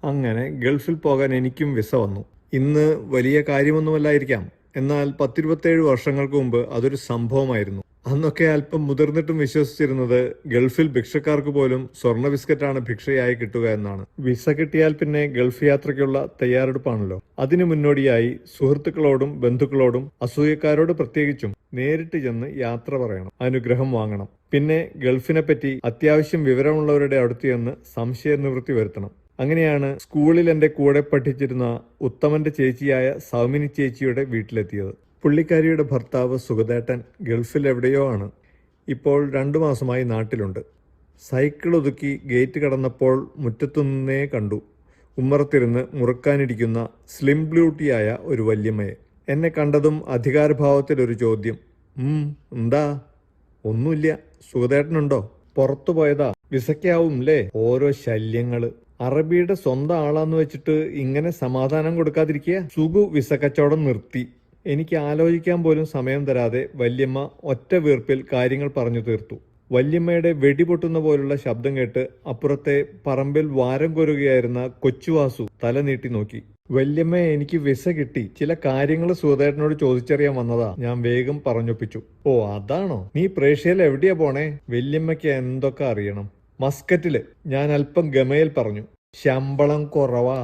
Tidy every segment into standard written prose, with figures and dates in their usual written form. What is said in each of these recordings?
അങ്ങനെ ഗൾഫിൽ പോകാൻ എനിക്കും വിസ വന്നു. ഇന്ന് വലിയ കാര്യമൊന്നുമല്ലായിരിക്കാം, എന്നാൽ 10-27 വർഷങ്ങൾക്ക് മുമ്പ് അതൊരു സംഭവമായിരുന്നു. അന്നൊക്കെ അല്പം മുതിർന്നിട്ടും വിശ്വസിച്ചിരുന്നത് ഗൾഫിൽ ഭിക്ഷക്കാർക്ക് പോലും സ്വർണ്ണ ബിസ്ക്കറ്റാണ് ഭിക്ഷയായി കിട്ടുക എന്നാണ്. വിസ കിട്ടിയാൽ പിന്നെ ഗൾഫ് യാത്രയ്ക്കുള്ള തയ്യാറെടുപ്പാണല്ലോ. അതിനു മുന്നോടിയായി സുഹൃത്തുക്കളോടും ബന്ധുക്കളോടും അസൂയക്കാരോട് പ്രത്യേകിച്ചും നേരിട്ട് ചെന്ന് യാത്ര പറയണം, അനുഗ്രഹം വാങ്ങണം. പിന്നെ ഗൾഫിനെ പറ്റി അത്യാവശ്യം വിവരമുള്ളവരുടെ അടുത്ത് ചെന്ന് സംശയ നിവൃത്തി വരുത്തണം. അങ്ങനെയാണ് സ്കൂളിൽ എൻ്റെ കൂടെ പഠിച്ചിരുന്ന ഉത്തമന്റെ ചേച്ചിയായ സൗമിനി ചേച്ചിയുടെ വീട്ടിലെത്തിയത്. പുള്ളിക്കാരിയുടെ ഭർത്താവ് സുഗതേട്ടൻ ഗൾഫിൽ എവിടെയോ ആണ്. ഇപ്പോൾ 2 മാസമായി നാട്ടിലുണ്ട്. സൈക്കിൾ ഒതുക്കി ഗേറ്റ് കടന്നപ്പോൾ മുറ്റത്തുനിന്നേ കണ്ടു ഉമ്മറത്തിരുന്ന് മുറുക്കാനിരിക്കുന്ന സ്ലിം ബ്യൂട്ടിയായ ഒരു വല്യമ്മയെ. എന്നെ കണ്ടതും അധികാരഭാവത്തിലൊരു ചോദ്യം. എന്താ? ഒന്നുമില്ല. സുഗതേട്ടനുണ്ടോ? പുറത്തു പോയതാ. വിസയ്ക്കാവും അല്ലേ? ഓരോ ശല്യങ്ങള്. അറബിയുടെ സ്വന്തം ആളാന്ന് വെച്ചിട്ട് ഇങ്ങനെ സമാധാനം കൊടുക്കാതിരിക്കുക. സുഗു വിസ കച്ചവടം നിർത്തി. എനിക്ക് ആലോചിക്കാൻ പോലും സമയം തരാതെ വല്യമ്മ ഒറ്റ വീർപ്പിൽ കാര്യങ്ങൾ പറഞ്ഞു തീർത്തു. വല്യമ്മയുടെ വെടിപൊട്ടുന്ന പോലുള്ള ശബ്ദം കേട്ട് അപ്പുറത്തെ പറമ്പിൽ വാരം കൊരുകയായിരുന്ന കൊച്ചുവാസു തല നീട്ടി നോക്കി. വല്യമ്മ, എനിക്ക് വിസ കിട്ടി. ചില കാര്യങ്ങൾ സുഗതേട്ടനോട് ചോദിച്ചറിയാൻ വന്നതാ. ഞാൻ വേഗം പറഞ്ഞൊപ്പിച്ചു. ഓ, അതാണോ? നീ പ്രേഷ്യയിൽ എവിടെയാ പോണേ? വല്യമ്മയ്ക്ക് എന്തൊക്കെ അറിയണം. മസ്കറ്റില്. ഞാൻ അല്പം ഗമയിൽ പറഞ്ഞു. ശമ്പളം കുറവാ.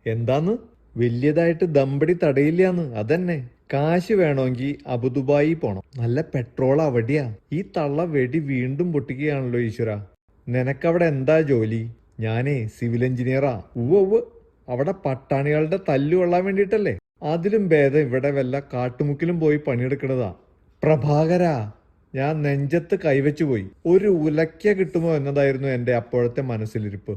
എന്താന്ന്? വലിയതായിട്ട് ദമ്പടി തടയില്ലാന്ന്. അതന്നെ. കാശ് വേണമെങ്കിൽ അബുദുബായി പോണം. നല്ല പെട്രോൾ അവിടെയാ. ഈ തള്ള വെടി വീണ്ടും പൊട്ടിക്കുകയാണല്ലോ ഈശ്വര. നിനക്കവിടെ എന്താ ജോലി? ഞാനേ സിവിൽ എഞ്ചിനീയറാ. ഉവ്വ്. അവിടെ പട്ടാണികളുടെ തല്ലു കൊള്ളാൻ വേണ്ടിയിട്ടല്ലേ? അതിലും ഭേദം ഇവിടെ വല്ല കാട്ടുമുക്കിലും പോയി പണിയെടുക്കണതാ. പ്രഭാകരാ, ഞാൻ നെഞ്ചത്ത് കൈവച്ചു പോയി. ഒരു ഉലക്ക കിട്ടുമോ എന്നതായിരുന്നു എന്റെ അപ്പോഴത്തെ മനസ്സിലിരിപ്പ്.